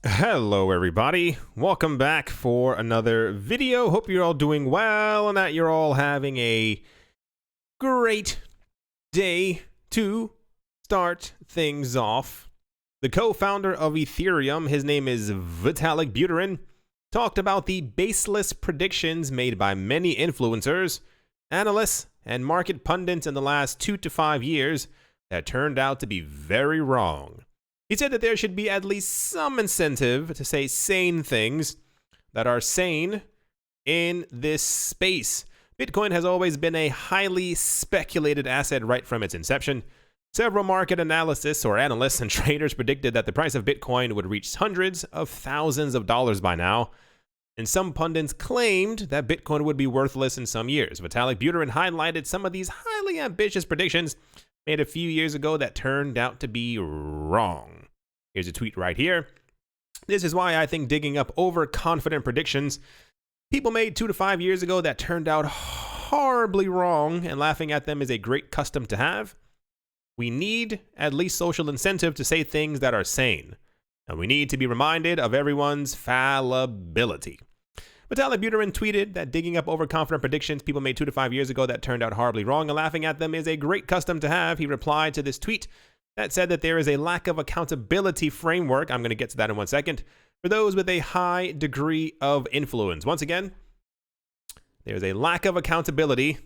Hello everybody, welcome back for another video. Hope you're all doing well and that you're all having a great day to start things off. The co-founder of Ethereum, his name is Vitalik Buterin, talked about the baseless predictions made by many influencers, analysts, and market pundits in the last 2 to 5 years that turned out to be very wrong. He said that there should be at least some incentive to say sane things that are sane in this space. Bitcoin has always been a highly speculated asset right from its inception. Several market analysts and traders predicted that the price of Bitcoin would reach hundreds of thousands of dollars by now. And some pundits claimed that Bitcoin would be worthless in some years. Vitalik Buterin highlighted some of these highly ambitious predictions made a few years ago that turned out to be wrong. Here's a tweet right here. This is why I think digging up overconfident predictions people made 2 to 5 years ago that turned out horribly wrong and laughing at them is a great custom to have. We need at least social incentive to say things that are sane. And we need to be reminded of everyone's fallibility. Vitalik Buterin tweeted that digging up overconfident predictions people made 2 to 5 years ago that turned out horribly wrong and laughing at them is a great custom to have. He replied to this tweet that said that there is a lack of accountability framework, I'm going to get to that in 1 second, for those with a high degree of influence. Once again, there's a lack of accountability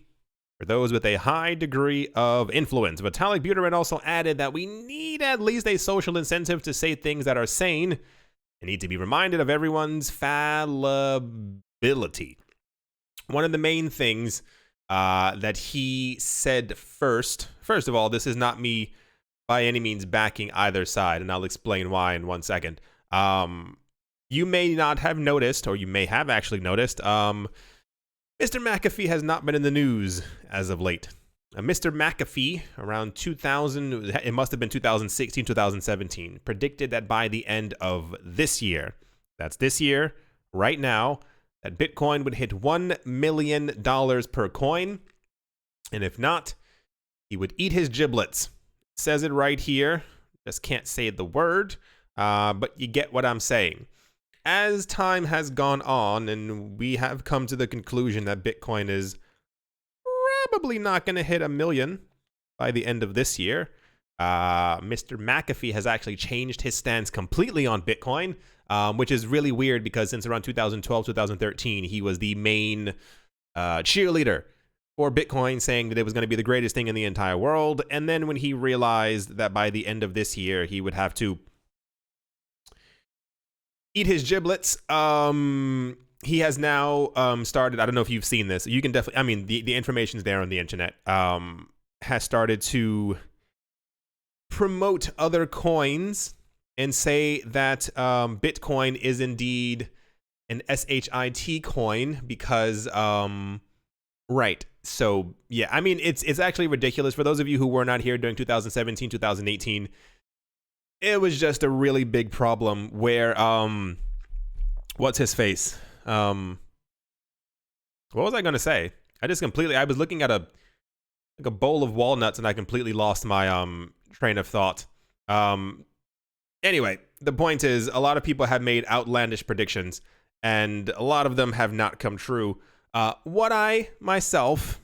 for those with a high degree of influence. Vitalik Buterin also added that we need at least a social incentive to say things that are sane and need to be reminded of everyone's fallibility. One of the main things that he said first of all, this is not me by any means backing either side, and I'll explain why in 1 second. You may not have noticed, or you may have actually noticed, Mr. McAfee has not been in the news as of late. Mr. McAfee, around 2000, it must have been 2016, 2017, predicted that by the end of this year, that's this year, right now, that Bitcoin would hit $1 million per coin. And if not, he would eat his giblets. It says it right here. Just can't say the word, but you get what I'm saying. As time has gone on, and we have come to the conclusion that Bitcoin is probably not going to hit $1 million by the end of this year. Mr. McAfee has actually changed his stance completely on Bitcoin, which is really weird because since around 2012, 2013, he was the main cheerleader for Bitcoin, saying that it was going to be the greatest thing in the entire world. And then when he realized that by the end of this year, he would have to eat his giblets, he has now started, I don't know if you've seen this, you can definitely, I mean, the information's there on the internet, has started to promote other coins and say that Bitcoin is indeed an SHIT coin because, right, so yeah, I mean, it's actually ridiculous. For those of you who were not here during 2017, 2018, it was just a really big problem where, what's his face? What was I going to say? I was looking at a bowl of walnuts and I completely lost my train of thought. Anyway, the point is a lot of people have made outlandish predictions and a lot of them have not come true. What I myself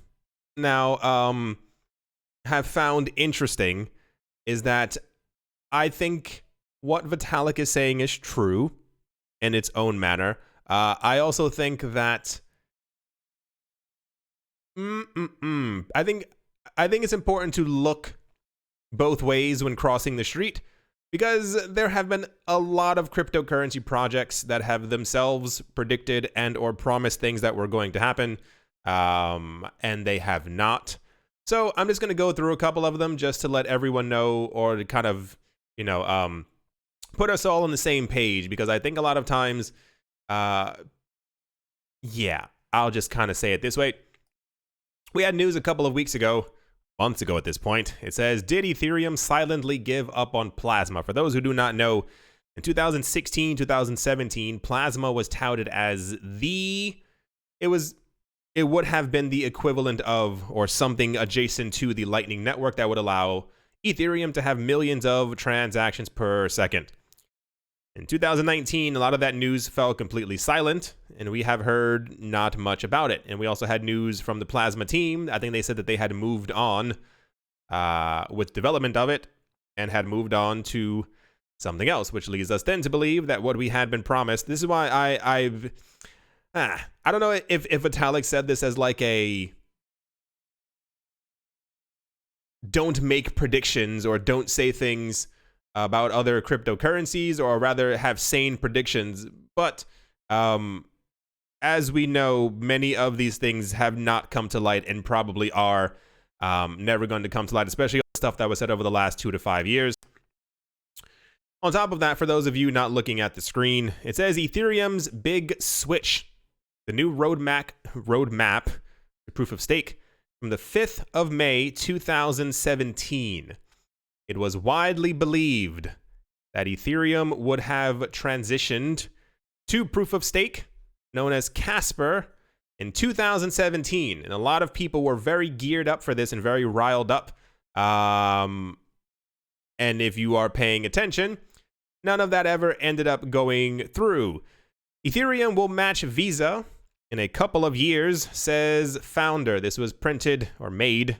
now have found interesting is that I think what Vitalik is saying is true in its own manner. I also think that I think it's important to look both ways when crossing the street because there have been a lot of cryptocurrency projects that have themselves predicted and or promised things that were going to happen, and they have not. So I'm just going to go through a couple of them just to let everyone know, or to kind of, put us all on the same page, because I think a lot of times, yeah, I'll just kind of say it this way. We had news a couple of weeks ago, months ago at this point. It says, did Ethereum silently give up on Plasma? For those who do not know, in 2016, 2017, Plasma was touted as it would have been the equivalent of, or something adjacent to, the Lightning Network that would allow Ethereum to have millions of transactions per second. In 2019, a lot of that news fell completely silent, and we have heard not much about it. And we also had news from the Plasma team. I think they said that they had moved on with development of it and had moved on to something else, which leads us then to believe that what we had been promised. This is why I don't know if Vitalik said this as like a don't make predictions or don't say things about other cryptocurrencies, or rather have sane predictions. But as we know, many of these things have not come to light and probably are never going to come to light, especially stuff that was said over the last 2 to 5 years. On top of that, for those of you not looking at the screen, it says Ethereum's big switch, the new roadmap to proof of stake from the 5th of May, 2017. It was widely believed that Ethereum would have transitioned to proof of stake, known as Casper, in 2017. And a lot of people were very geared up for this and very riled up. And if you are paying attention, none of that ever ended up going through. Ethereum will match Visa in a couple of years, says founder. This was printed or made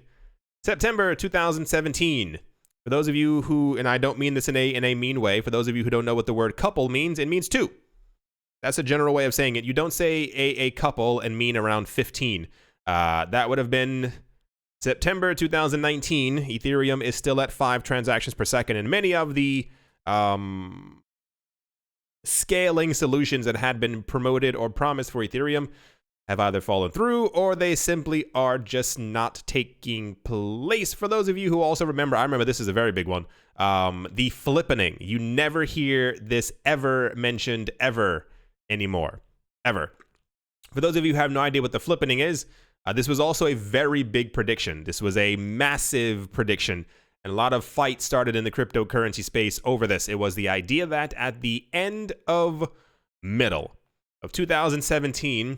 September 2017. For those of you who, and I don't mean this in a mean way, for those of you who don't know what the word couple means, it means two. That's a general way of saying it. You don't say a couple and mean around 15. That would have been September 2019. Ethereum is still at 5 transactions per second, and many of the scaling solutions that had been promoted or promised for Ethereum have either fallen through or they simply are just not taking place. For those of you who also remember, I remember this is a very big one, the flippening. You never hear this ever mentioned ever anymore, ever. For those of you who have no idea what the flippening is, this was also a very big prediction. This was a massive prediction, and a lot of fight started in the cryptocurrency space over this. It was the idea that at the middle of 2017,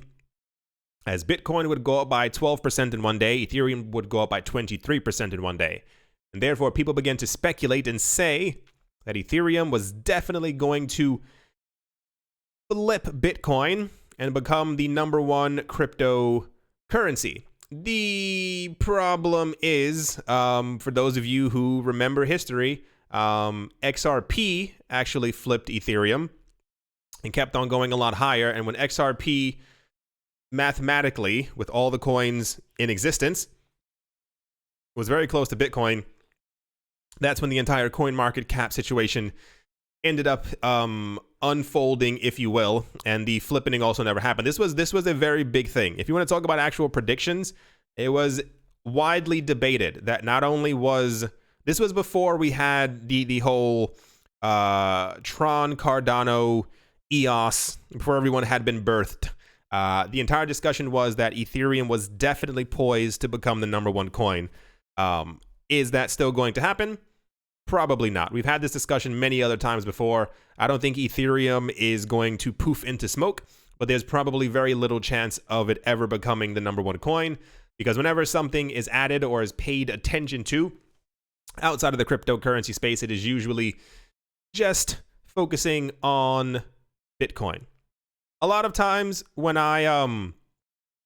as Bitcoin would go up by 12% in one day, Ethereum would go up by 23% in one day. And therefore, people began to speculate and say that Ethereum was definitely going to flip Bitcoin and become the #1 cryptocurrency. The problem is, for those of you who remember history, XRP actually flipped Ethereum and kept on going a lot higher. And when XRP mathematically, with all the coins in existence, was very close to Bitcoin, that's when the entire coin market cap situation ended up unfolding, if you will, and the flippening also never happened. This was a very big thing. If you want to talk about actual predictions, it was widely debated that not only was this was before we had the whole Tron, Cardano, EOS, before everyone had been birthed. The entire discussion was that Ethereum was definitely poised to become the #1 coin. Is that still going to happen? Probably not. We've had this discussion many other times before. I don't think Ethereum is going to poof into smoke, but there's probably very little chance of it ever becoming the #1 coin, because whenever something is added or is paid attention to outside of the cryptocurrency space, it is usually just focusing on Bitcoin. A lot of times when I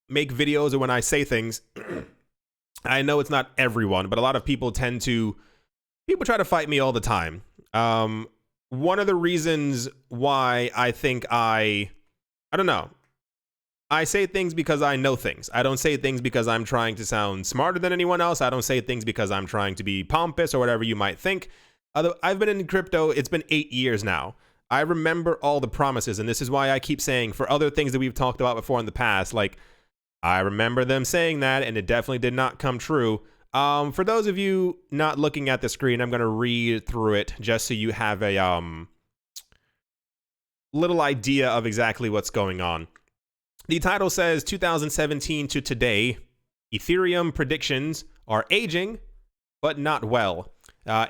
make videos or when I say things, I know it's not everyone, but a lot of people try to fight me all the time. One of the reasons why I think I don't know. I say things because I know things. I don't say things because I'm trying to sound smarter than anyone else. I don't say things because I'm trying to be pompous or whatever you might think. I've been in crypto, it's been 8 years now. I remember all the promises, and this is why I keep saying for other things that we've talked about before in the past, like, I remember them saying that, and it definitely did not come true. For those of you not looking at the screen, I'm going to read through it just so you have a little idea of exactly what's going on. The title says, 2017 to today, Ethereum predictions are aging, but not well.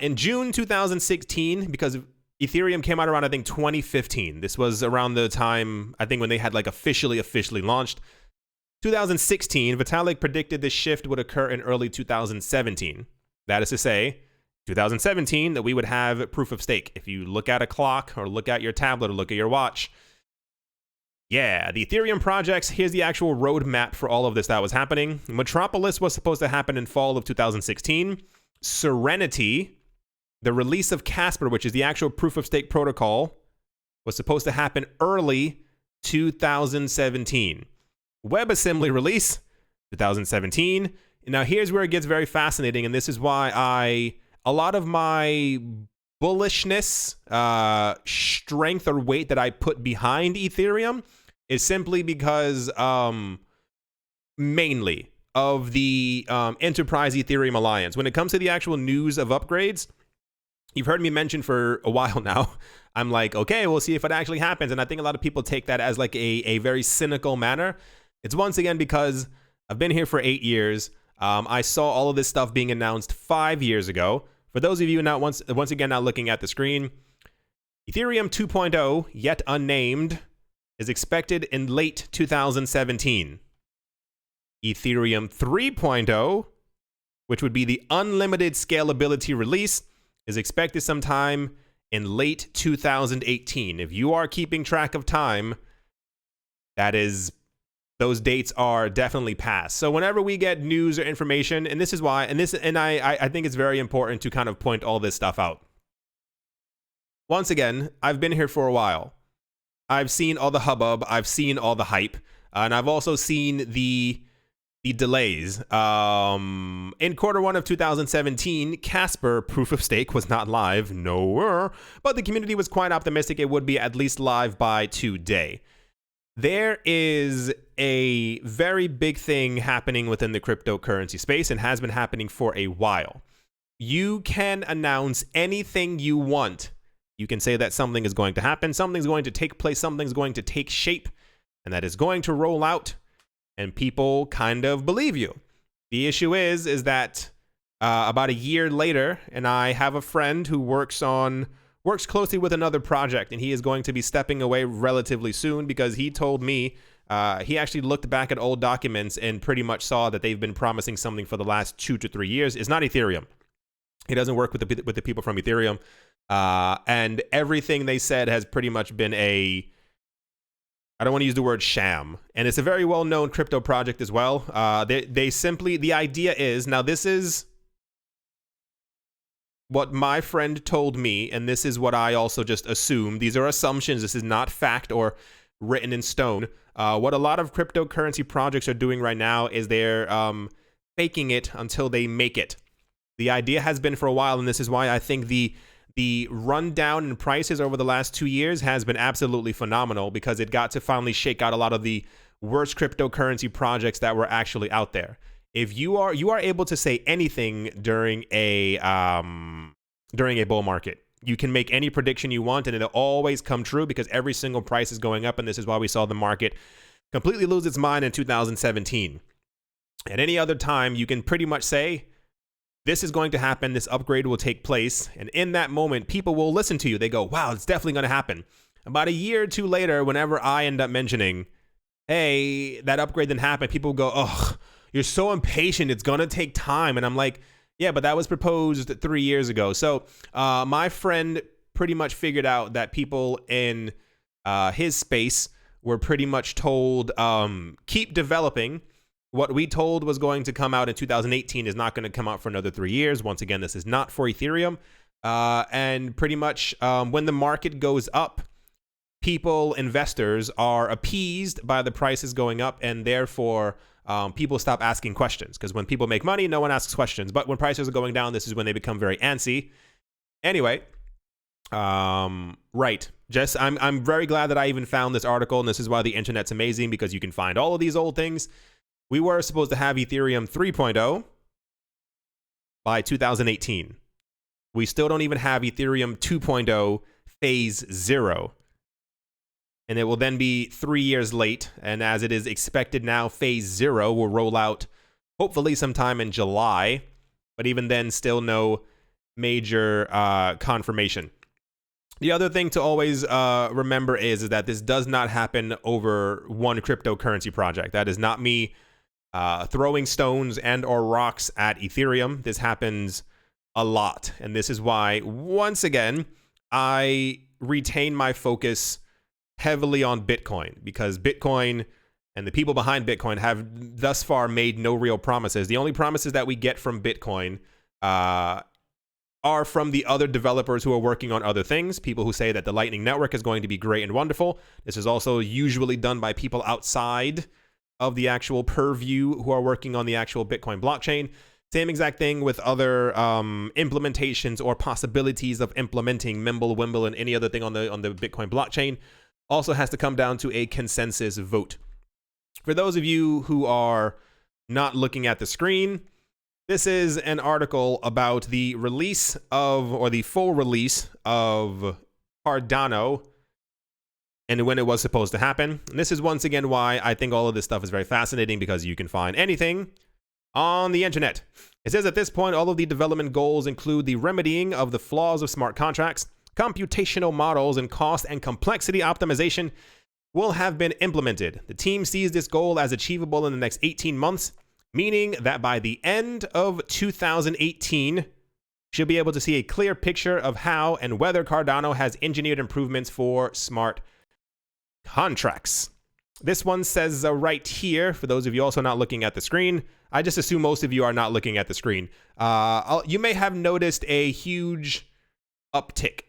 In June 2016, because Ethereum came out around, I think, 2015. This was around the time, I think, when they had like officially launched. 2016, Vitalik predicted this shift would occur in early 2017. That is to say, 2017 that we would have proof of stake. If you look at a clock or look at your tablet or look at your watch, yeah, the Ethereum projects, here's the actual roadmap for all of this that was happening. Metropolis was supposed to happen in fall of 2016. Serenity, the release of Casper, which is the actual proof of stake protocol, was supposed to happen early 2017. WebAssembly release, 2017. Now here's where it gets very fascinating, and this is why a lot of my bullishness, strength or weight that I put behind Ethereum is simply because mainly of the Enterprise Ethereum Alliance. When it comes to the actual news of upgrades, you've heard me mention for a while now, I'm like, okay, we'll see if it actually happens. And I think a lot of people take that as like a very cynical manner. It's once again because I've been here for 8 years. I saw all of this stuff being announced 5 years ago. For those of you not once again not looking at the screen, Ethereum 2.0, yet unnamed, is expected in late 2017. Ethereum 3.0, which would be the unlimited scalability release, is expected sometime in late 2018. If you are keeping track of time, those dates are definitely past. So whenever we get news or information, and this is why, I think it's very important to kind of point all this stuff out. Once again, I've been here for a while. I've seen all the hubbub, I've seen all the hype, and I've also seen the delays. In Q1 of 2017, Casper proof of stake was not live, nowhere, but the community was quite optimistic it would be at least live by today. There is a very big thing happening within the cryptocurrency space and has been happening for a while. You can announce anything you want. You can say that something is going to happen, something's going to take place, something's going to take shape, and that is going to roll out, and people kind of believe you. The issue is that about a year later, and I have a friend who works closely with another project, and he is going to be stepping away relatively soon because he told me he actually looked back at old documents and pretty much saw that they've been promising something for the last 2 to 3 years. It's not Ethereum. He doesn't work with the people from Ethereum, and everything they said has pretty much been I don't want to use the word sham, and it's a very well-known crypto project as well. They simply, the idea is, now this is what my friend told me, and this is what I also just assume. These are assumptions. This is not fact or written in stone. What a lot of cryptocurrency projects are doing right now is they're faking it until they make it. The idea has been for a while, and this is why I think the rundown in prices over the last 2 years has been absolutely phenomenal, because it got to finally shake out a lot of the worst cryptocurrency projects that were actually out there. If you are able to say anything during a bull market, you can make any prediction you want, and it'll always come true because every single price is going up, and this is why we saw the market completely lose its mind in 2017. At any other time, you can pretty much say, this is going to happen, this upgrade will take place, and in that moment, people will listen to you. They go, wow, it's definitely going to happen. About a year or two later, whenever I end up mentioning, hey, that upgrade didn't happen, people go, ugh, you're so impatient, it's going to take time. And I'm like, yeah, but that was proposed 3 years ago. So my friend pretty much figured out that people in his space were pretty much told, keep developing. What we told was going to come out in 2018 is not going to come out for another 3 years. Once again, this is not for Ethereum. And pretty much when the market goes up, investors are appeased by the prices going up, and therefore people stop asking questions. Because when people make money, no one asks questions. But when prices are going down, this is when they become very antsy. Anyway, right. Jess, I'm very glad that I even found this article, and this is why the internet's amazing, because you can find all of these old things. We were supposed to have Ethereum 3.0 by 2018. We still don't even have Ethereum 2.0 phase 0. And it will then be 3 years late. And as it is expected now, phase 0 will roll out hopefully sometime in July. But even then, still no major confirmation. The other thing to always remember is that this does not happen over one cryptocurrency project. That is not me throwing stones and or rocks at Ethereum. This happens a lot. And this is why, once again, I retain my focus heavily on Bitcoin, because Bitcoin and the people behind Bitcoin have thus far made no real promises. The only promises that we get from Bitcoin are from the other developers who are working on other things, people who say that the Lightning Network is going to be great and wonderful. This is also usually done by people outside of the actual purview who are working on the actual Bitcoin blockchain. Same exact thing with other implementations or possibilities of implementing Mimble, Wimble, and any other thing on the Bitcoin blockchain. Also has to come down to a consensus vote. For those of you who are not looking at the screen, this is an article about the release of, or the full release of Cardano and when it was supposed to happen. And this is once again why I think all of this stuff is very fascinating, because you can find anything on the internet. It says at this point, all of the development goals include the remedying of the flaws of smart contracts, computational models, and cost and complexity optimization will have been implemented. The team sees this goal as achievable in the next 18 months, meaning that by the end of 2018, she'll be able to see a clear picture of how and whether Cardano has engineered improvements for smart contracts. This one says right here, for those of you also not looking at the screen, I just assume most of you are not looking at the screen. You may have noticed a huge uptick,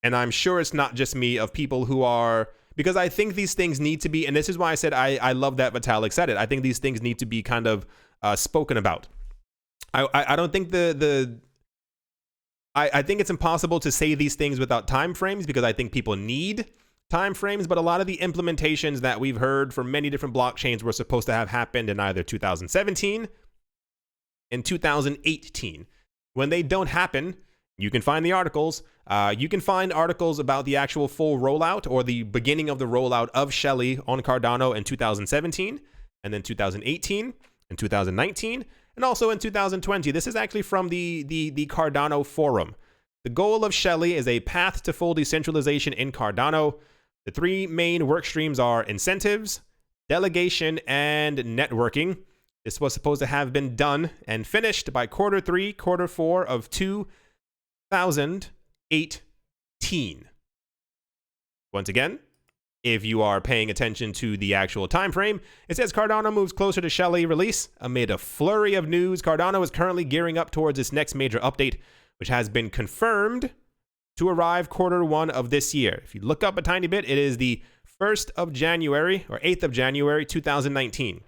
and I'm sure it's not just me, of people who are, because I think these things need to be, and this is why I said I love that Vitalik said it. I think these things need to be kind of spoken about. I don't think I think it's impossible to say these things without time frames, because I think people need time frames, but a lot of the implementations that we've heard from many different blockchains were supposed to have happened in either 2017 and 2018. When they don't happen, you can find the articles. You can find articles about the actual full rollout or the beginning of the rollout of Shelley on Cardano in 2017, and then 2018 and 2019, and also in 2020. This is actually from the Cardano forum. The goal of Shelley is a path to full decentralization in Cardano. The three main work streams are incentives, delegation, and networking. This was supposed to have been done and finished by Q3, Q4 of 2018. Once again, if you are paying attention to the actual time frame, it says Cardano moves closer to Shelley release. Amid a flurry of news, Cardano is currently gearing up towards its next major update, which has been confirmed to arrive Q1 of this year. If you look up a tiny bit, it is the 1st of January or 8th of January 2019.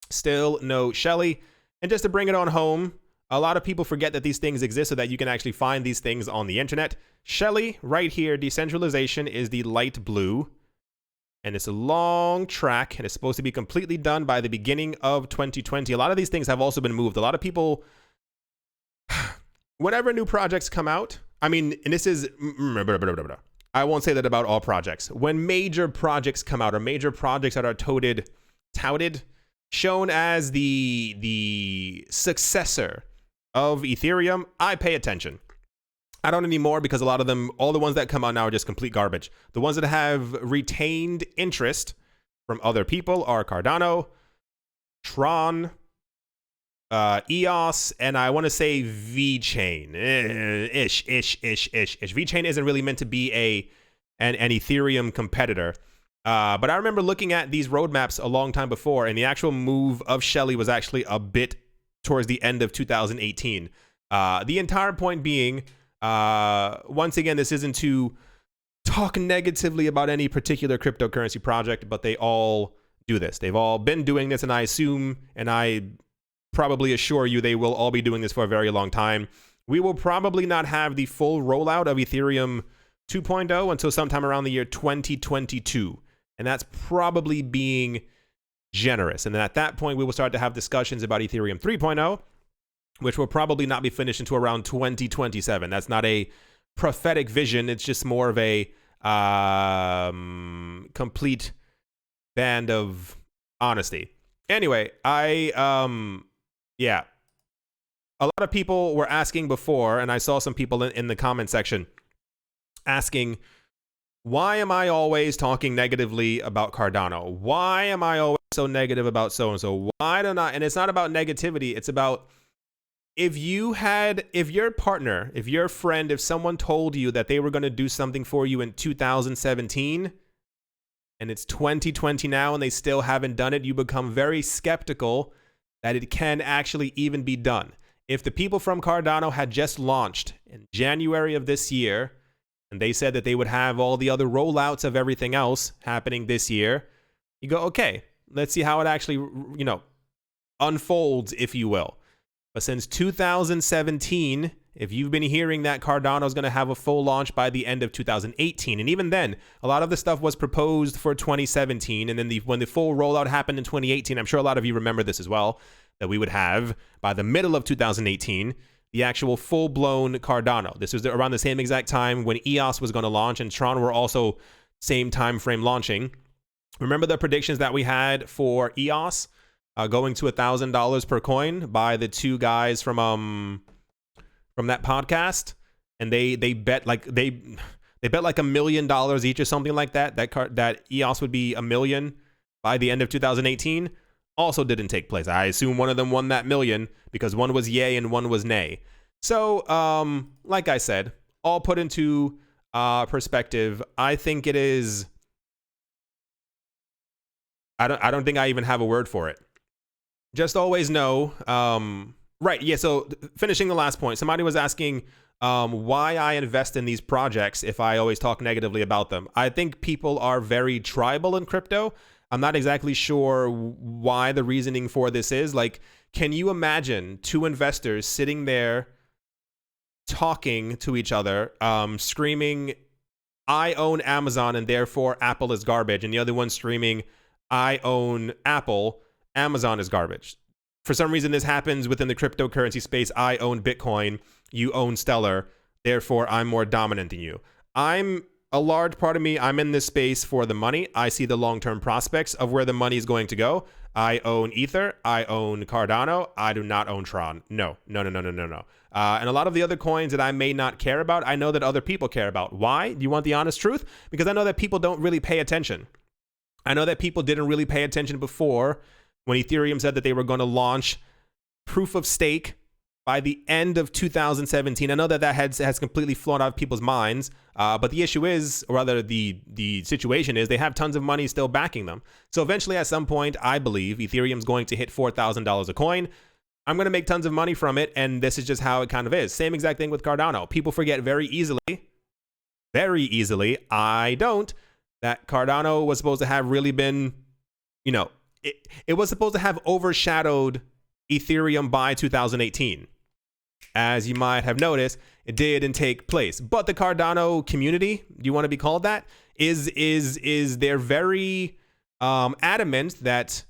Still no Shelley. And just to bring it on home, a lot of people forget that these things exist so that you can actually find these things on the internet. Shelley, right here, decentralization, is the light blue. And it's a long track, and it's supposed to be completely done by the beginning of 2020. A lot of these things have also been moved. A lot of people, whenever new projects come out, I mean, and this is, I won't say that about all projects. When major projects come out, or major projects that are touted, shown as the successor of Ethereum, I pay attention. I don't anymore, because a lot of them, all the ones that come out now are just complete garbage. The ones that have retained interest from other people are Cardano, Tron, EOS, and I want to say VeChain. Ish. VeChain isn't really meant to be an Ethereum competitor. But I remember looking at these roadmaps a long time before, and the actual move of Shelley was actually a bit towards the end of 2018. The entire point being, once again, this isn't to talk negatively about any particular cryptocurrency project, but they all do this. They've all been doing this, and I assume, and I probably assure you, they will all be doing this for a very long time. We will probably not have the full rollout of Ethereum 2.0 until sometime around the year 2022. And that's probably being generous. And then at that point, we will start to have discussions about Ethereum 3.0, which will probably not be finished until around 2027. That's not a prophetic vision. It's just more of a complete band of honesty. Anyway, yeah. A lot of people were asking before, and I saw some people in the comment section asking, why am I always talking negatively about Cardano? Why am I always so negative about so-and-so? Why don't I? And it's not about negativity. It's about, if your partner, if your friend, if someone told you that they were going to do something for you in 2017 and it's 2020 now and they still haven't done it, you become very skeptical that it can actually even be done. If the people from Cardano had just launched in January of this year, and they said that they would have all the other rollouts of everything else happening this year, you go, okay, let's see how it actually, unfolds, if you will. But since 2017, if you've been hearing that Cardano is going to have a full launch by the end of 2018, and even then, a lot of the stuff was proposed for 2017, and then when the full rollout happened in 2018, I'm sure a lot of you remember this as well, that we would have, by the middle of 2018, the actual full-blown Cardano. This was around the same exact time when EOS was going to launch, and Tron were also same time frame launching. Remember the predictions that we had for EOS going to $1,000 per coin by the two guys from that podcast, and they bet like $1 million each or something like that. That EOS would be $1 million by the end of 2018. Also didn't take place. I assume one of them won that million because one was yay and one was nay. So, like I said, all put into perspective, I think it is. I don't think I even have a word for it. Just always know. Right. Yeah. So finishing the last point, somebody was asking why I invest in these projects if I always talk negatively about them. I think people are very tribal in crypto. I'm not exactly sure why the reasoning for this is. Like, can you imagine two investors sitting there talking to each other, screaming, I own Amazon and therefore Apple is garbage, and the other one screaming, I own Apple, Amazon is garbage. For some reason, this happens within the cryptocurrency space. I own Bitcoin, you own Stellar, therefore I'm more dominant than you. A large part of me, I'm in this space for the money. I see the long-term prospects of where the money is going to go. I own Ether. I own Cardano. I do not own Tron. No. And a lot of the other coins that I may not care about, I know that other people care about. Why? Do you want the honest truth? Because I know that people don't really pay attention. I know that people didn't really pay attention before when Ethereum said that they were going to launch proof of stake by the end of 2017. I know that has completely flown out of people's minds, but the issue is, or rather the situation is, they have tons of money still backing them. So eventually at some point, I believe Ethereum's going to hit $4,000 a coin. I'm going to make tons of money from it, and this is just how it kind of is. Same exact thing with Cardano. People forget very easily, I don't, that Cardano was supposed to have really been, it was supposed to have overshadowed Ethereum by 2018. As you might have noticed, it didn't take place. But the Cardano community, do you want to be called that, is they're very adamant that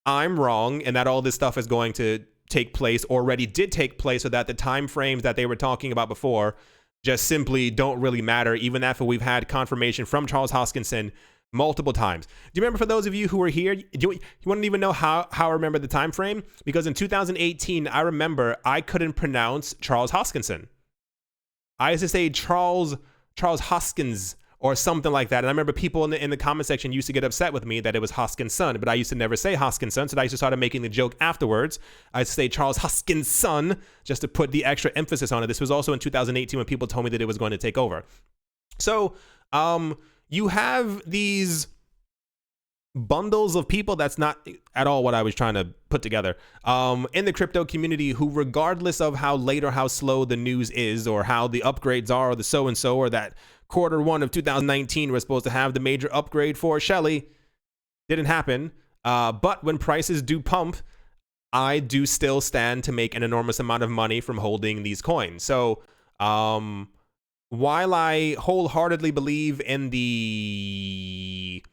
I'm wrong and that all this stuff is going to take place, already did take place, so that the time frames that they were talking about before just simply don't really matter, even after we've had confirmation from Charles Hoskinson multiple times. Do you remember, for those of you who were here, you wouldn't even know how I remember the time frame? Because in 2018, I remember I couldn't pronounce Charles Hoskinson. I used to say Charles Hoskins or something like that. And I remember people in the comment section used to get upset with me that it was Hoskinson, but I used to never say Hoskinson, so I used to start making the joke afterwards. I used to say Charles Hoskinson just to put the extra emphasis on it. This was also in 2018 when people told me that it was going to take over. So, you have these bundles of people, that's not at all what I was trying to put together, in the crypto community, who, regardless of how late or how slow the news is, or how the upgrades are, or the so-and-so, or that Q1 of 2019 we're supposed to have the major upgrade for Shelly, didn't happen. But when prices do pump, I do still stand to make an enormous amount of money from holding these coins. So, while I wholeheartedly believe in the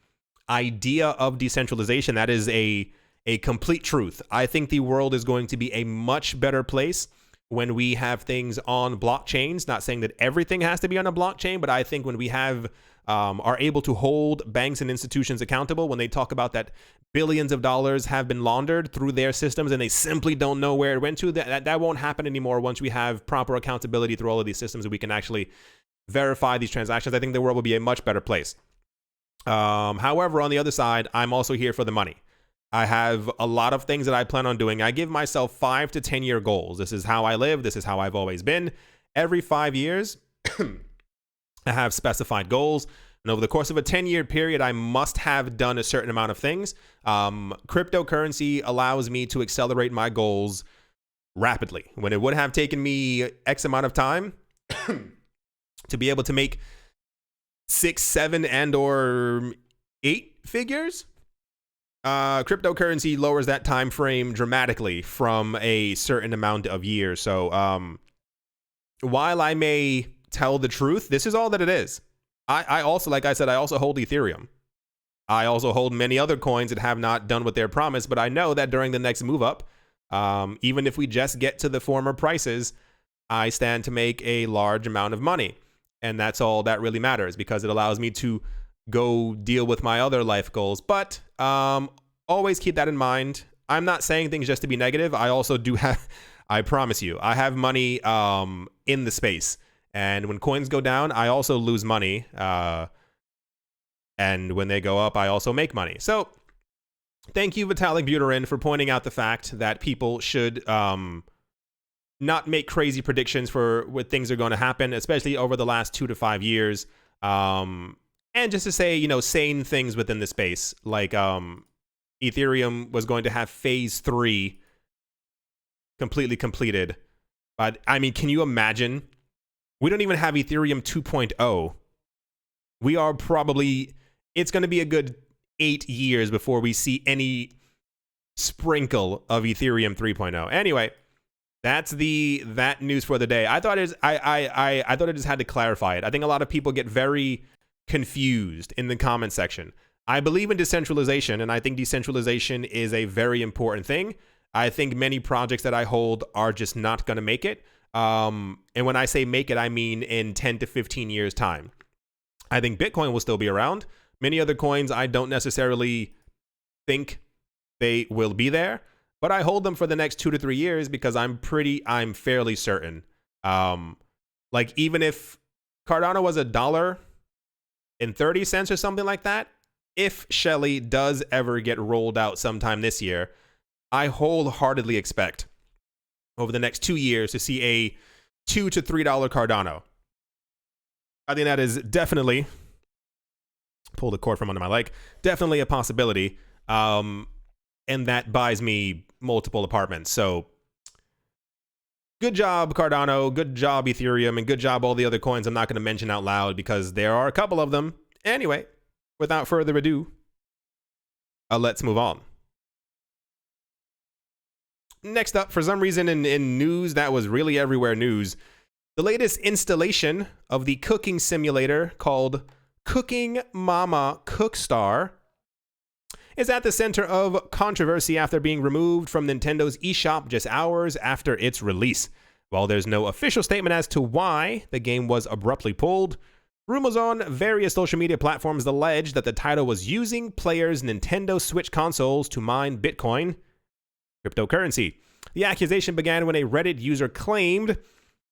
idea of decentralization, that is a complete truth. I think the world is going to be a much better place when we have things on blockchains. Not saying that everything has to be on a blockchain, but I think when we have are able to hold banks and institutions accountable, when they talk about that billions of dollars have been laundered through their systems and they simply don't know where it went to, that won't happen anymore once we have proper accountability through all of these systems and we can actually verify these transactions. I think the world will be a much better place. However, on the other side, I'm also here for the money. I have a lot of things that I plan on doing. I give myself 5 to 10 year goals. This is how I live. This is how I've always been. Every 5 years, I have specified goals. And over the course of a 10-year period, I must have done a certain amount of things. Cryptocurrency allows me to accelerate my goals rapidly. When it would have taken me X amount of time to be able to make 6, 7, and or 8 figures, cryptocurrency lowers that time frame dramatically from a certain amount of years. So while I may tell the truth, this is all that it is. I also, like I said, I also hold Ethereum. I also hold many other coins that have not done what they're promised, but I know that during the next move up, even if we just get to the former prices, I stand to make a large amount of money. And that's all that really matters, because it allows me to go deal with my other life goals. But always keep that in mind. I'm not saying things just to be negative. I also do have, I promise you, I have money in the space. And when coins go down, I also lose money. And when they go up, I also make money. So thank you, Vitalik Buterin, for pointing out the fact that people should not make crazy predictions for what things are going to happen, especially over the last 2 to 5 years. And just to say, you know, sane things within the space, like Ethereum was going to have phase 3 completely completed. But I mean, can you imagine? We don't even have Ethereum 2.0. We are probably, it's going to be a good 8 years before we see any sprinkle of Ethereum 3.0. Anyway, that's that news for the day. I thought I thought I just had to clarify it. I think a lot of people get very confused in the comment section. I believe in decentralization, and I think decentralization is a very important thing. I think many projects that I hold are just not going to make it. And when I say make it, I mean in 10 to 15 years time. I think Bitcoin will still be around. Many other coins, I don't necessarily think they will be there, but I hold them for the next 2 to 3 years because I'm fairly certain. Like even if Cardano was $1.30 or something like that, if Shelly does ever get rolled out sometime this year, I wholeheartedly expect over the next 2 years to see a $2 to $3 Cardano. I think that is definitely, pull the cord from under my leg, definitely a possibility. And that buys me multiple apartments. So good job, Cardano. Good job, Ethereum. And good job, all the other coins I'm not going to mention out loud because there are a couple of them. Anyway, without further ado, let's move on. Next up, for some reason in news that was really everywhere news, the latest installation of the cooking simulator called Cooking Mama Cookstar is at the center of controversy after being removed from Nintendo's eShop just hours after its release. While there's no official statement as to why the game was abruptly pulled, rumors on various social media platforms allege that the title was using players' Nintendo Switch consoles to mine Bitcoin, cryptocurrency. The accusation began when a Reddit user claimed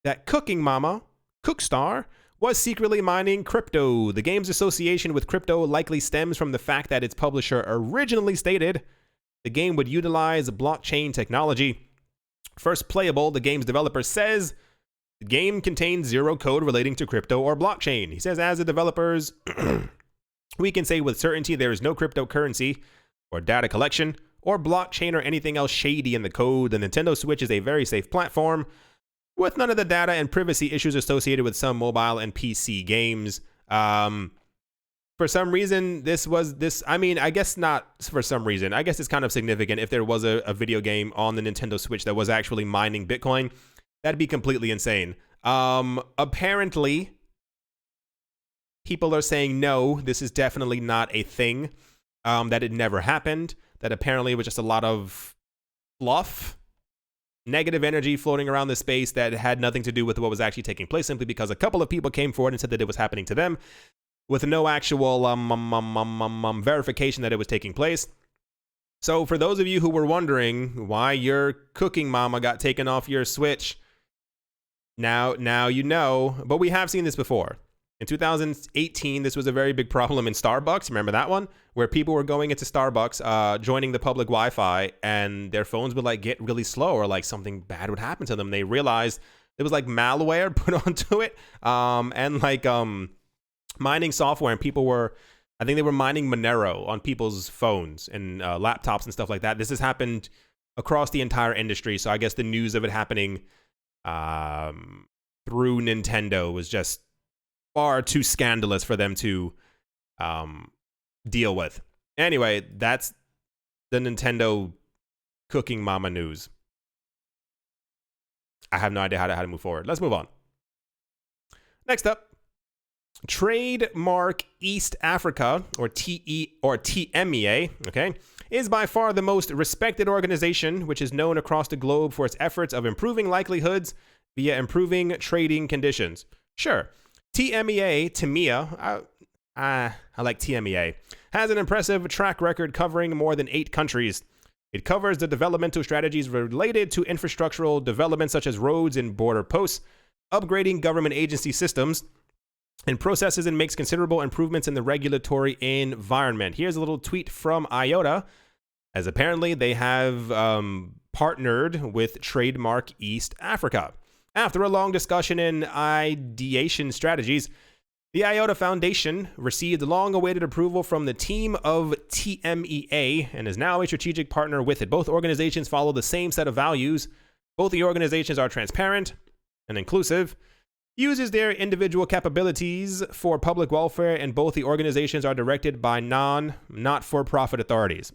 that Cooking Mama Cookstar was secretly mining crypto. The game's association with crypto likely stems from the fact that its publisher originally stated the game would utilize blockchain technology. First playable, the game's developer says the game contains zero code relating to crypto or blockchain. He says, as the developers, we can say with certainty there is no cryptocurrency or data collection or blockchain or anything else shady in the code. The Nintendo Switch is a very safe platform with none of the data and privacy issues associated with some mobile and PC games. For some reason, I guess not for some reason. I guess it's kind of significant if there was a video game on the Nintendo Switch that was actually mining Bitcoin. That'd be completely insane. Apparently, people are saying, no, this is definitely not a thing, that it never happened, that apparently it was just a lot of fluff, negative energy floating around the space that had nothing to do with what was actually taking place, simply because a couple of people came forward and said that it was happening to them with no actual verification that it was taking place. So for those of you who were wondering why your Cooking Mama got taken off your Switch, now you know. But we have seen this before. In 2018, this was a very big problem in Starbucks. Remember that one? Where people were going into Starbucks, joining the public Wi-Fi, and their phones would like get really slow, or like something bad would happen to them. They realized it was like malware put onto it, and like mining software, and people were, I think they were mining Monero on people's phones and laptops and stuff like that. This has happened across the entire industry, so I guess the news of it happening through Nintendo was just far too scandalous for them to deal with. Anyway, that's the Nintendo cooking mama news. I have no idea how to move forward. Let's move on. Next up, Trademark East Africa, or TMEA, okay, is by far the most respected organization, which is known across the globe for its efforts of improving likelihoods via improving trading conditions. Sure. TMEA, I like TMEA, has an impressive track record covering more than 8 countries. It covers the developmental strategies related to infrastructural development such as roads and border posts, upgrading government agency systems and processes, and makes considerable improvements in the regulatory environment. Here's a little tweet from IOTA, as apparently they have partnered with Trademark East Africa. After a long discussion and ideation strategies, the IOTA Foundation received long-awaited approval from the team of TMEA and is now a strategic partner with it. Both organizations follow the same set of values. Both the organizations are transparent and inclusive, uses their individual capabilities for public welfare, and both the organizations are directed by not-for-profit authorities.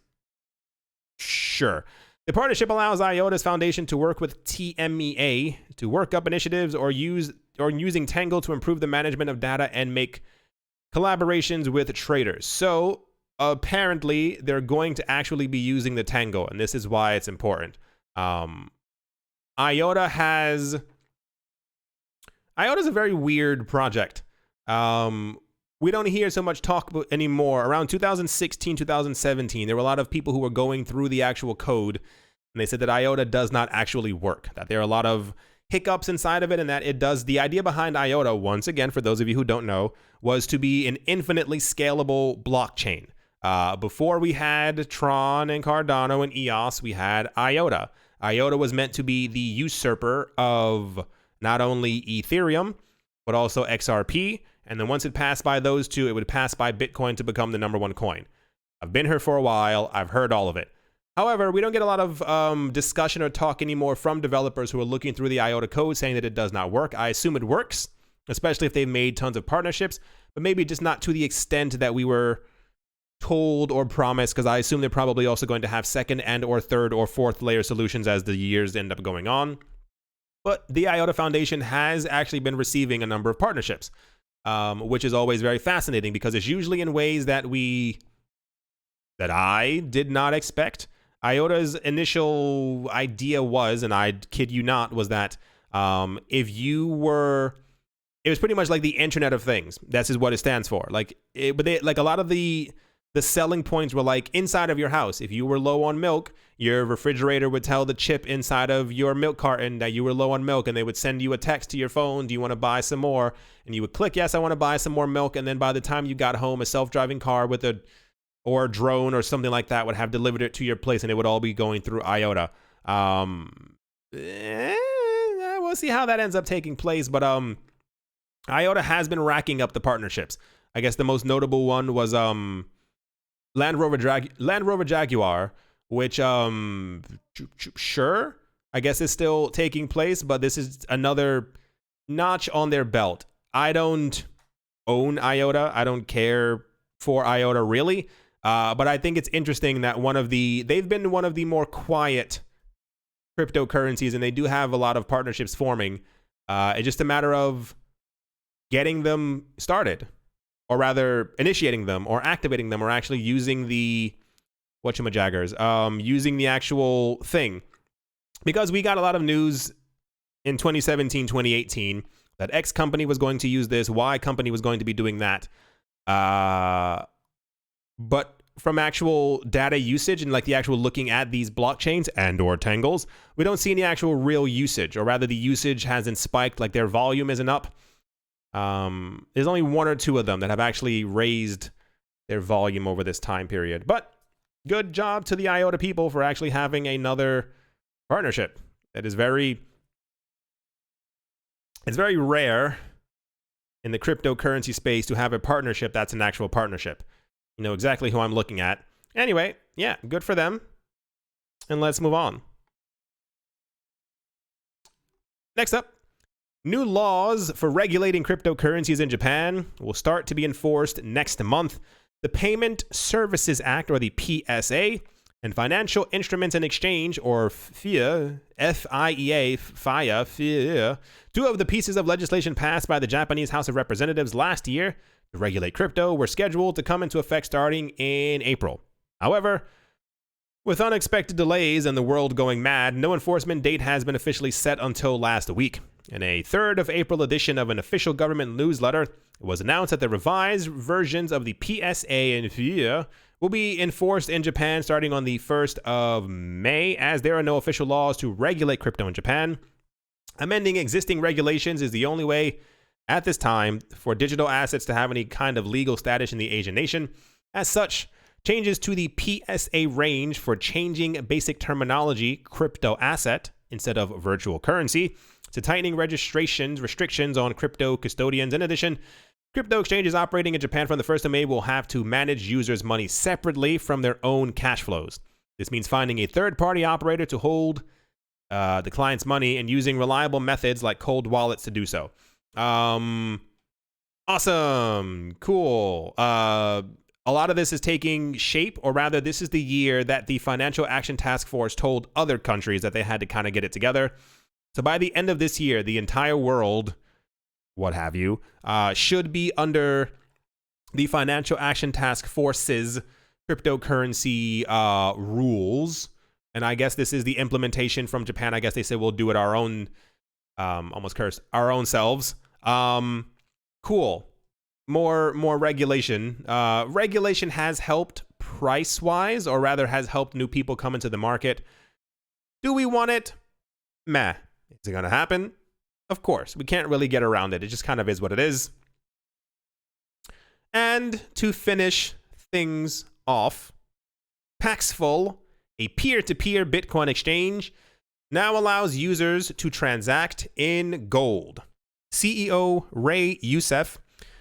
Sure. The partnership allows IOTA's foundation to work with TMEA to work up initiatives or using Tangle to improve the management of data and make collaborations with traders. So apparently they're going to actually be using the Tangle, and this is why it's important. IOTA is a very weird project. We don't hear so much talk anymore. Around 2016, 2017, there were a lot of people who were going through the actual code, and they said that IOTA does not actually work, that there are a lot of hiccups inside of it, and that it does. The idea behind IOTA, once again, for those of you who don't know, was to be an infinitely scalable blockchain. Before we had Tron and Cardano and EOS, we had IOTA. IOTA was meant to be the usurper of not only Ethereum, but also XRP. And then once it passed by those two, it would pass by Bitcoin to become the #1 coin. I've been here for a while. I've heard all of it. However, we don't get a lot of discussion or talk anymore from developers who are looking through the IOTA code saying that it does not work. I assume it works, especially if they've made tons of partnerships, but maybe just not to the extent that we were told or promised, because I assume they're probably also going to have second and or third or fourth layer solutions as the years end up going on. But the IOTA Foundation has actually been receiving a number of partnerships, which is always very fascinating because it's usually in ways that I did not expect. IOTA's initial idea was, and I kid you not, was that if you were, it was pretty much like the Internet of Things. This is what it stands for. Like, like a lot of the selling points were like inside of your house. If you were low on milk, your refrigerator would tell the chip inside of your milk carton that you were low on milk, and they would send you a text to your phone. Do you want to buy some more? And you would click, yes, I want to buy some more milk. And then by the time you got home, a self-driving car with a drone or something like that would have delivered it to your place, and it would all be going through IOTA. We'll see how that ends up taking place, but IOTA has been racking up the partnerships. I guess the most notable one was Land Rover Jaguar, which sure, I guess is still taking place, but this is another notch on their belt. I don't own IOTA. I don't care for IOTA really. But I think it's interesting that they've been one of the more quiet cryptocurrencies, and they do have a lot of partnerships forming. It's just a matter of getting them started, or rather initiating them or activating them, or actually using the using the actual thing. Because we got a lot of news in 2017, 2018 that X company was going to use this, Y company was going to be doing that. But from actual data usage and like the actual looking at these blockchains and or tangles, we don't see any actual real usage, or rather the usage hasn't spiked, like their volume isn't up. There's only one or two of them that have actually raised their volume over this time period. But good job to the IOTA people for actually having another partnership. That is it's very rare in the cryptocurrency space to have a partnership that's an actual partnership. You know exactly who I'm looking at. Anyway, yeah, good for them. And let's move on. Next up, new laws for regulating cryptocurrencies in Japan will start to be enforced next month. The Payment Services Act, or the PSA, and Financial Instruments and Exchange, or FIA, FIA, two of the pieces of legislation passed by the Japanese House of Representatives last year to regulate crypto were scheduled to come into effect starting in April. However, with unexpected delays and the world going mad, no enforcement date has been officially set until last week. In a 3rd of April edition of an official government newsletter, it was announced that the revised versions of the PSA and FIA will be enforced in Japan starting on the 1st of May, as there are no official laws to regulate crypto in Japan. Amending existing regulations is the only way at this time for digital assets to have any kind of legal status in the Asian nation. As such, changes to the PSA range for changing basic terminology, crypto asset, instead of virtual currency, to tightening restrictions on crypto custodians. In addition, crypto exchanges operating in Japan from the 1st of May will have to manage users' money separately from their own cash flows. This means finding a third-party operator to hold the client's money and using reliable methods like cold wallets to do so. Awesome. Cool. A lot of this is taking shape, or rather, this is the year that the Financial Action Task Force told other countries that they had to kind of get it together. So by the end of this year, the entire world, what have you, should be under the Financial Action Task Force's cryptocurrency rules. And I guess this is the implementation from Japan. I guess they said we'll do it our own, almost cursed, our own selves. Cool. More regulation. Regulation has helped price-wise, or rather has helped new people come into the market. Do we want it? Meh. Is it going to happen? Of course. We can't really get around it. It just kind of is what it is. And to finish things off, Paxful, a peer-to-peer Bitcoin exchange, now allows users to transact in gold. CEO Ray Youssef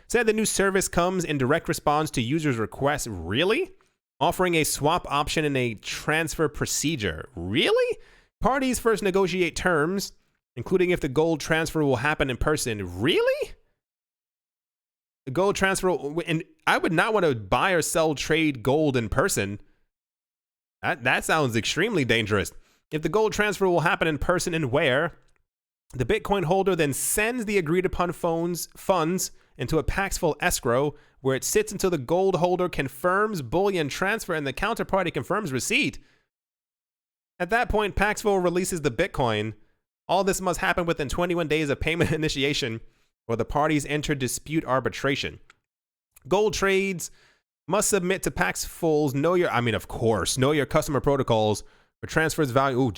said the new service comes in direct response to users' requests. Really? Offering a swap option in a transfer procedure. Really? Parties first negotiate terms, including if the gold transfer will happen in person. Really? The gold transfer, and I would not want to buy or sell trade gold in person. That sounds extremely dangerous. If the gold transfer will happen in person and where, the Bitcoin holder then sends the agreed upon funds into a Paxful escrow, where it sits until the gold holder confirms bullion transfer and the counterparty confirms receipt. At that point, Paxful releases the Bitcoin. All this must happen within 21 days of payment initiation, or the parties enter dispute arbitration. Gold trades must submit to Paxful's Know Your Customer protocols for transfers value.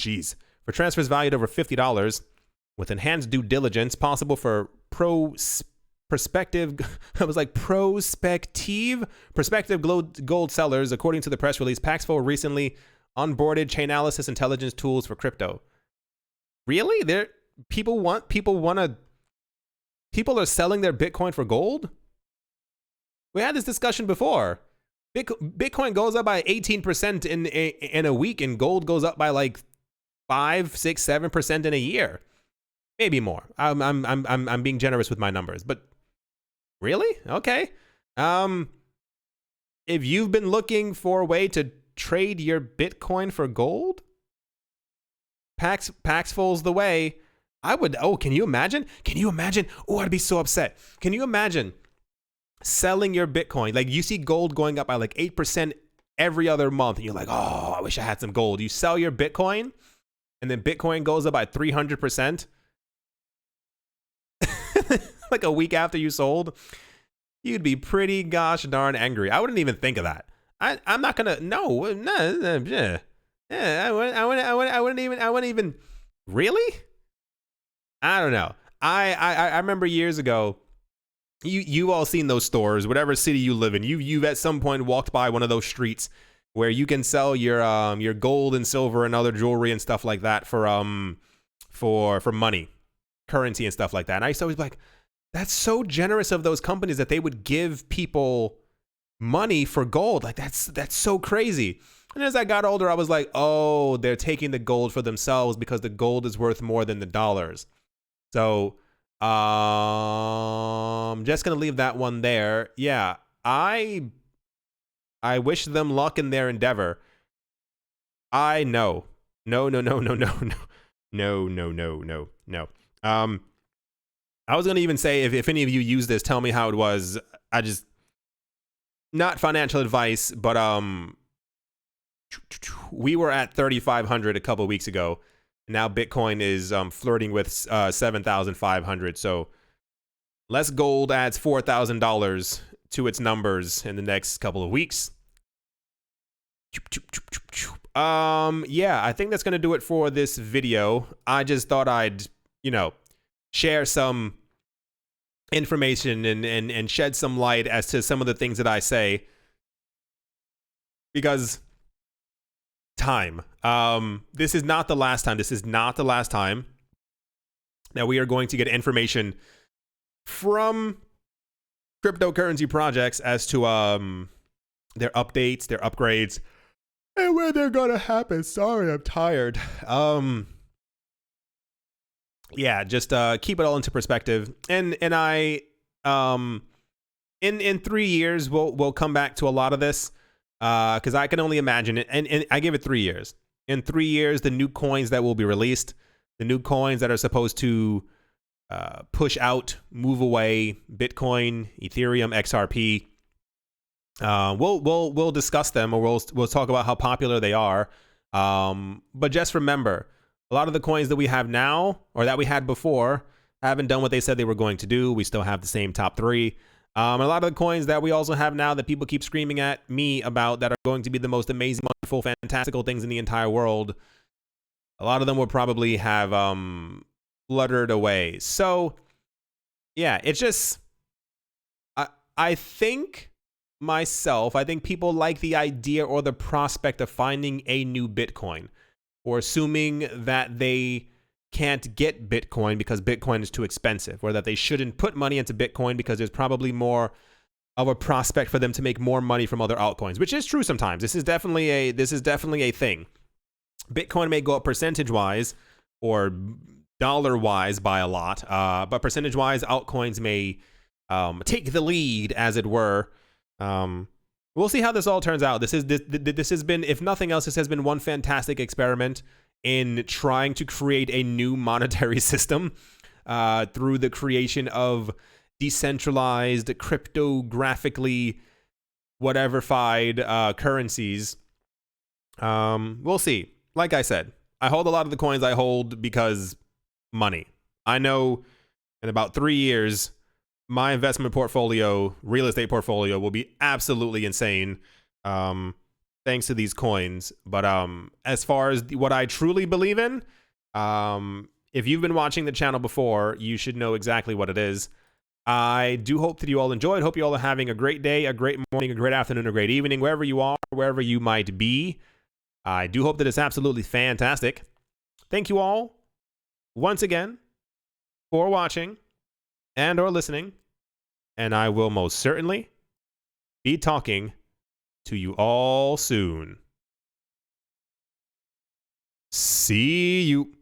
For transfers valued over $50, with enhanced due diligence possible for prospective gold sellers. According to the press release, Paxful recently onboarded Chainalysis intelligence tools for crypto. Really? People are selling their Bitcoin for gold? We had this discussion before. Bitcoin goes up by 18% in a week, and gold goes up by like 5, 6, 7% in a year. Maybe more. I'm being generous with my numbers, but really? Okay. If you've been looking for a way to trade your Bitcoin for gold, Paxful's the way. Can you imagine? Oh, I'd be so upset. Can you imagine selling your Bitcoin? Like, you see gold going up by like 8% every other month, and you're like, oh, I wish I had some gold. You sell your Bitcoin, and then Bitcoin goes up by 300%. Like a week after you sold, you'd be pretty gosh darn angry. I wouldn't even think of that. I'm not gonna. No. Yeah. I wouldn't even. Really? I don't know. I remember years ago, you all seen those stores, whatever city you live in. You've at some point walked by one of those streets where you can sell your gold and silver and other jewelry and stuff like that for money, currency and stuff like that. And I used to always be like, that's so generous of those companies that they would give people money for gold. Like that's so crazy. And as I got older, I was like, oh, they're taking the gold for themselves because the gold is worth more than the dollars. So just gonna leave that one there. Yeah, I wish them luck in their endeavor. I know. No. I was gonna even say if any of you use this, tell me how it was. I just, not financial advice, but we were at 3,500 a couple of weeks ago. Now Bitcoin is flirting with 7,500. So less gold adds $4,000 to its numbers in the next couple of weeks. Yeah, I think that's gonna do it for this video. I just thought I'd, share some information and shed some light as to some of the things that I say, because time. This is not the last time. This is not the last time that we are going to get information from cryptocurrency projects as to their updates, their upgrades, and when they're gonna happen. Sorry, I'm tired. Yeah, just keep it all into perspective. And I in 3 years we'll come back to a lot of this, because I can only imagine it. And I give it 3 years. In 3 years, the new coins that will be released, the new coins that are supposed to push out, move away, Bitcoin, Ethereum, XRP. We'll discuss them, or we'll talk about how popular they are. But just remember, a lot of the coins that we have now, or that we had before, haven't done what they said they were going to do. We still have the same top 3. A lot of the coins that we also have now that people keep screaming at me about that are going to be the most amazing, wonderful, fantastical things in the entire world, a lot of them will probably have fluttered away. So, yeah, it's just, I think people like the idea or the prospect of finding a new Bitcoin, or assuming that they can't get Bitcoin because Bitcoin is too expensive, or that they shouldn't put money into Bitcoin because there's probably more of a prospect for them to make more money from other altcoins, which is true sometimes. This is definitely a thing. Bitcoin may go up percentage-wise or dollar-wise by a lot, but percentage-wise, altcoins may take the lead, as it were. We'll see how this all turns out. This has been, if nothing else, this has been one fantastic experiment in trying to create a new monetary system through the creation of decentralized, cryptographically whatever-fied currencies. We'll see. Like I said, I hold a lot of the coins I hold because money. I know in about 3 years, my investment portfolio, real estate portfolio, will be absolutely insane, thanks to these coins. But as far as what I truly believe in, if you've been watching the channel before, you should know exactly what it is. I do hope that you all enjoyed. Hope you all are having a great day, a great morning, a great afternoon, a great evening, wherever you are, wherever you might be. I do hope that it's absolutely fantastic. Thank you all once again for watching and or listening. And I will most certainly be talking to you all soon. See you.